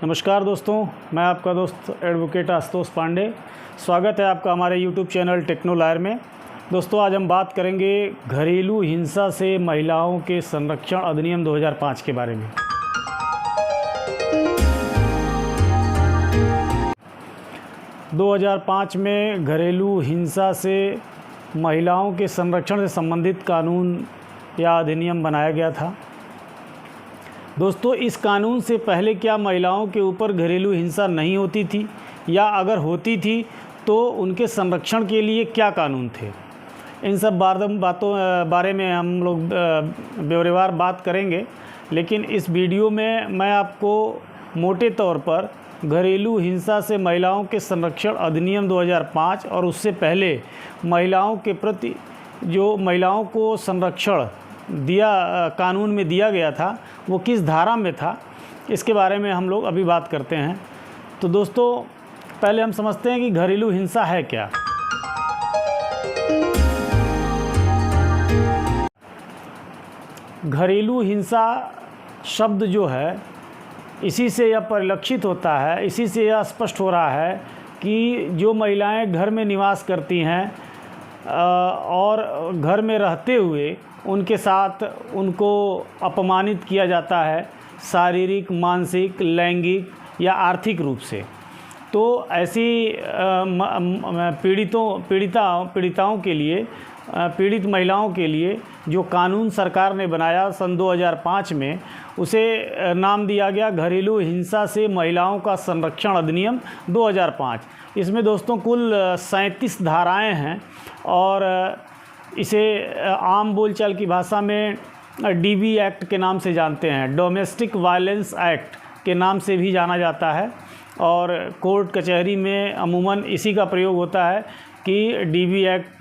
नमस्कार दोस्तों, मैं आपका दोस्त एडवोकेट आशुतोष पांडे। स्वागत है आपका हमारे यूट्यूब चैनल टेक्नो लॉयर में। दोस्तों, आज हम बात करेंगे घरेलू हिंसा से महिलाओं के संरक्षण अधिनियम 2005 के बारे में। – 2005 में घरेलू हिंसा से महिलाओं के संरक्षण से संबंधित कानून या अधिनियम बनाया गया था। दोस्तों, इस कानून से पहले क्या महिलाओं के ऊपर घरेलू हिंसा नहीं होती थी, या अगर होती थी तो उनके संरक्षण के लिए क्या कानून थे? इन सब बारे में हम लोग ब्यौरेवार बात करेंगे। लेकिन इस वीडियो में मैं आपको मोटे तौर पर घरेलू हिंसा से महिलाओं के संरक्षण अधिनियम 2005 और उससे पहले महिलाओं के प्रति जो महिलाओं को संरक्षण कानून में दिया गया था वो किस धारा में था, इसके बारे में हम लोग अभी बात करते हैं। तो दोस्तों, पहले हम समझते हैं कि घरेलू हिंसा है क्या। घरेलू हिंसा शब्द जो है, इसी से यह परिलक्षित होता है, इसी से यह स्पष्ट हो रहा है कि जो महिलाएं घर में निवास करती हैं और घर में रहते हुए उनके साथ उनको अपमानित किया जाता है, शारीरिक, मानसिक, लैंगिक या आर्थिक रूप से। तो ऐसी पीड़िताओं के लिए, पीड़ित महिलाओं के लिए जो कानून सरकार ने बनाया सन 2005 में, उसे नाम दिया गया घरेलू हिंसा से महिलाओं का संरक्षण अधिनियम 2005। इसमें दोस्तों कुल 37 धाराएं हैं और इसे आम बोलचाल की भाषा में डीवी एक्ट के नाम से जानते हैं, डोमेस्टिक वायलेंस एक्ट के नाम से भी जाना जाता है। और कोर्ट कचहरी में अमूमन इसी का प्रयोग होता है कि डीवी एक्ट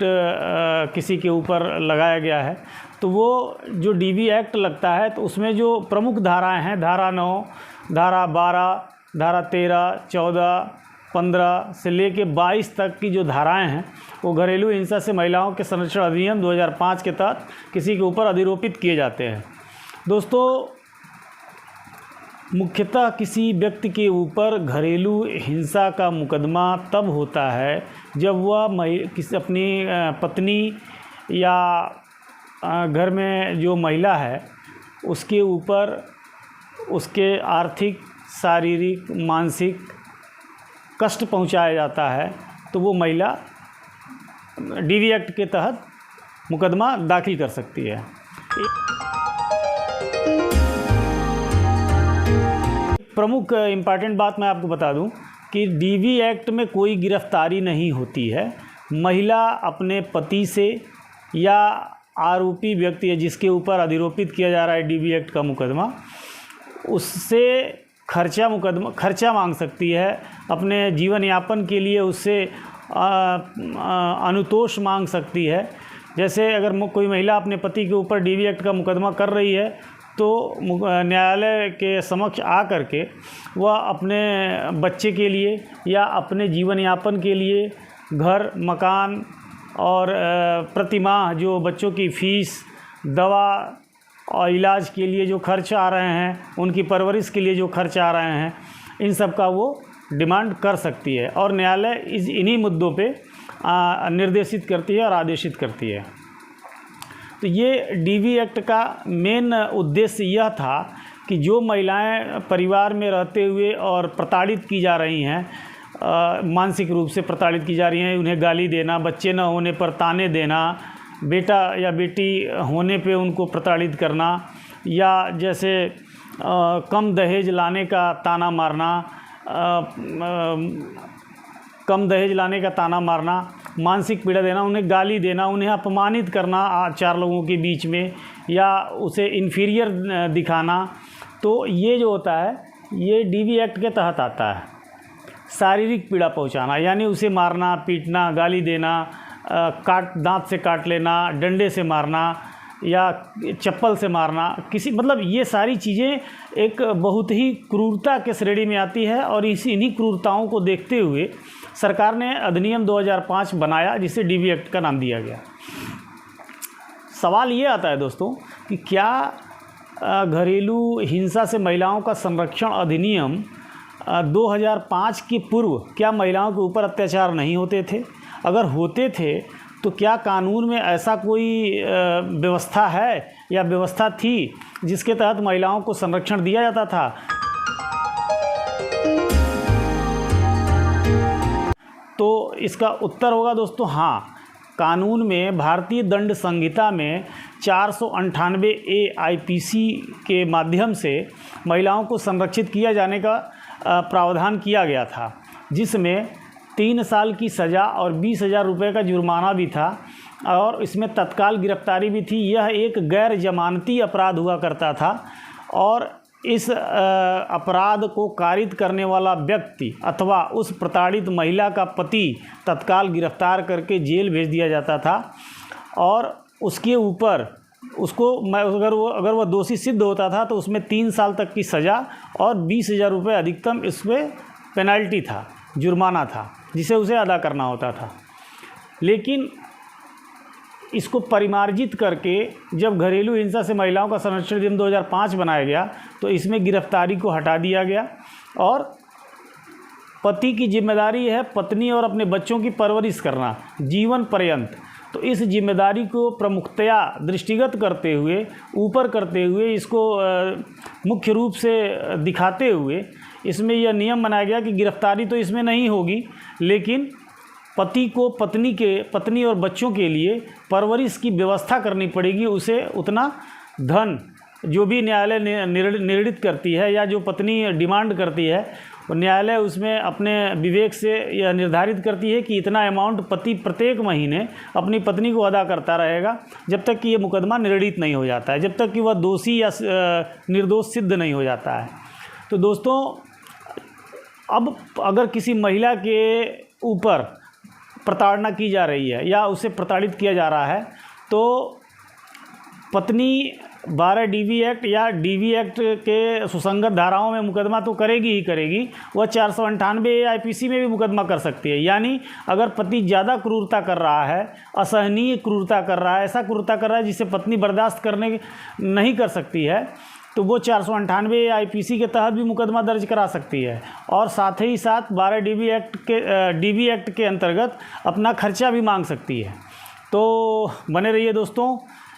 किसी के ऊपर लगाया गया है। तो वो जो डीवी एक्ट लगता है तो उसमें जो प्रमुख धाराएं हैं, धारा 9, धारा 12, धारा 13, 14, 15 से लेके 22 तक की जो धाराएं हैं वो घरेलू हिंसा से महिलाओं के संरक्षण अधिनियम 2005 के तहत किसी के ऊपर अधिरोपित किए जाते हैं। दोस्तों, मुख्यतः किसी व्यक्ति के ऊपर घरेलू हिंसा का मुकदमा तब होता है जब वह किसी अपनी पत्नी या घर में जो महिला है उसके ऊपर उसके आर्थिक, शारीरिक, मानसिक कष्ट पहुंचाया जाता है, तो वो महिला डीवी एक्ट के तहत मुकदमा दाखिल कर सकती है। प्रमुख इम्पॉर्टेंट बात मैं आपको बता दूं कि डीवी एक्ट में कोई गिरफ्तारी नहीं होती है। महिला अपने पति से या आरोपी व्यक्ति है जिसके ऊपर अधिरोपित किया जा रहा है डीवी एक्ट का मुकदमा, उससे खर्चा मांग सकती है, अपने जीवन यापन के लिए उससे अनुतोष मांग सकती है। जैसे अगर कोई महिला अपने पति के ऊपर डीवी एक्ट का मुकदमा कर रही है तो न्यायालय के समक्ष आ करके वह अपने बच्चे के लिए या अपने जीवन यापन के लिए घर, मकान और प्रतिमाह जो बच्चों की फ़ीस, दवा और इलाज के लिए जो खर्च आ रहे हैं, उनकी परवरिश के लिए जो खर्च आ रहे हैं, इन सब का वो डिमांड कर सकती है और न्यायालय इन्हीं मुद्दों पे निर्देशित करती है और आदेशित करती है। तो ये डीवी एक्ट का मेन उद्देश्य यह था कि जो महिलाएं परिवार में रहते हुए और प्रताड़ित की जा रही हैं, मानसिक रूप से प्रताड़ित की जा रही हैं, उन्हें गाली देना, बच्चे न होने पर ताने देना, बेटा या बेटी होने पे उनको प्रताड़ित करना, या जैसे कम दहेज लाने का ताना मारना, मानसिक पीड़ा देना, उन्हें गाली देना, उन्हें अपमानित करना 4 लोगों के बीच में, या उसे इन्फीरियर दिखाना, तो ये जो होता है ये डीवी एक्ट के तहत आता है। शारीरिक पीड़ा पहुंचाना यानी उसे मारना, पीटना, गाली देना, दांत से काट लेना, डंडे से मारना या चप्पल से मारना, ये सारी चीज़ें एक बहुत ही क्रूरता के श्रेणी में आती है। और इन्हीं क्रूरताओं को देखते हुए सरकार ने अधिनियम 2005 बनाया, जिसे डीवी एक्ट का नाम दिया गया। सवाल ये आता है दोस्तों कि क्या घरेलू हिंसा से महिलाओं का संरक्षण अधिनियम 2005 के पूर्व क्या महिलाओं के ऊपर अत्याचार नहीं होते थे? अगर होते थे तो क्या कानून में ऐसा कोई व्यवस्था है या व्यवस्था थी जिसके तहत महिलाओं को संरक्षण दिया जाता था? तो इसका उत्तर होगा दोस्तों हाँ। कानून में भारतीय दंड संहिता में 498A IPC के माध्यम से महिलाओं को संरक्षित किया जाने का प्रावधान किया गया था, जिसमें 3 साल की सज़ा और 20,000 रुपये का जुर्माना भी था और इसमें तत्काल गिरफ्तारी भी थी। यह एक गैर जमानती अपराध हुआ करता था और इस अपराध को कारित करने वाला व्यक्ति अथवा उस प्रताड़ित महिला का पति तत्काल गिरफ्तार करके जेल भेज दिया जाता था और उसके ऊपर उसको अगर वह दोषी सिद्ध होता था तो उसमें 3 साल तक की सज़ा और 20,000 रुपये अधिकतम इसमें पेनल्टी था, जुर्माना था, जिसे उसे अदा करना होता था। लेकिन इसको परिमार्जित करके जब घरेलू हिंसा से महिलाओं का संरक्षण अधिनियम 2005 बनाया गया तो इसमें गिरफ्तारी को हटा दिया गया और पति की जिम्मेदारी है पत्नी और अपने बच्चों की परवरिश करना जीवन पर्यंत। तो इस जिम्मेदारी को प्रमुखतया दृष्टिगत करते हुए, ऊपर करते हुए, इसको मुख्य रूप से दिखाते हुए इसमें यह नियम बनाया गया कि गिरफ्तारी तो इसमें नहीं होगी, लेकिन पति को पत्नी और बच्चों के लिए परवरिश की व्यवस्था करनी पड़ेगी। उसे उतना धन जो भी न्यायालय निर्णित करती है या जो पत्नी डिमांड करती है, न्यायालय उसमें अपने विवेक से यह निर्धारित करती है कि इतना अमाउंट पति प्रत्येक महीने अपनी पत्नी को अदा करता रहेगा जब तक कि ये मुकदमा निर्णित नहीं हो जाता है, जब तक कि वह दोषी या निर्दोष सिद्ध नहीं हो जाता है। तो दोस्तों, अब अगर किसी महिला के ऊपर प्रताड़ना की जा रही है या उसे प्रताड़ित किया जा रहा है तो पत्नी 12 DV एक्ट या DV एक्ट के सुसंगत धाराओं में मुकदमा तो करेगी ही करेगी, वह 498 IPC में भी मुकदमा कर सकती है। यानी अगर पति ज़्यादा क्रूरता कर रहा है, असहनीय क्रूरता कर रहा है, ऐसा क्रूरता कर रहा है जिसे पत्नी बर्दाश्त करने नहीं कर सकती है, तो वो 498 IPC के तहत भी मुकदमा दर्ज करा सकती है और साथ ही साथ 12 DV एक्ट के अंतर्गत अपना खर्चा भी मांग सकती है। तो बने रहिए दोस्तों,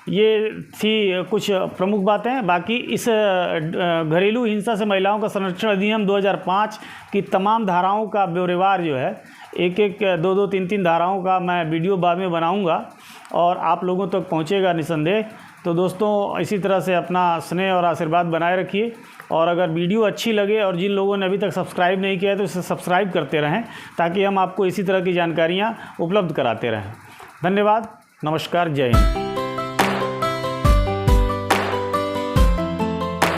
ये थी कुछ प्रमुख बातें। बाकी इस घरेलू हिंसा से महिलाओं का संरक्षण अधिनियम 2005 की तमाम धाराओं का ब्यौरेवार जो है, एक 2 3 धाराओं का मैं वीडियो बाद में बनाऊंगा और आप लोगों तक पहुंचेगा निसंदेह। तो दोस्तों, इसी तरह से अपना स्नेह और आशीर्वाद बनाए रखिए और अगर वीडियो अच्छी लगे और जिन लोगों ने अभी तक सब्सक्राइब नहीं किया है तो इसे सब्सक्राइब करते रहें ताकि हम आपको इसी तरह की जानकारियाँ उपलब्ध कराते रहें। धन्यवाद, नमस्कार, जय हिंद।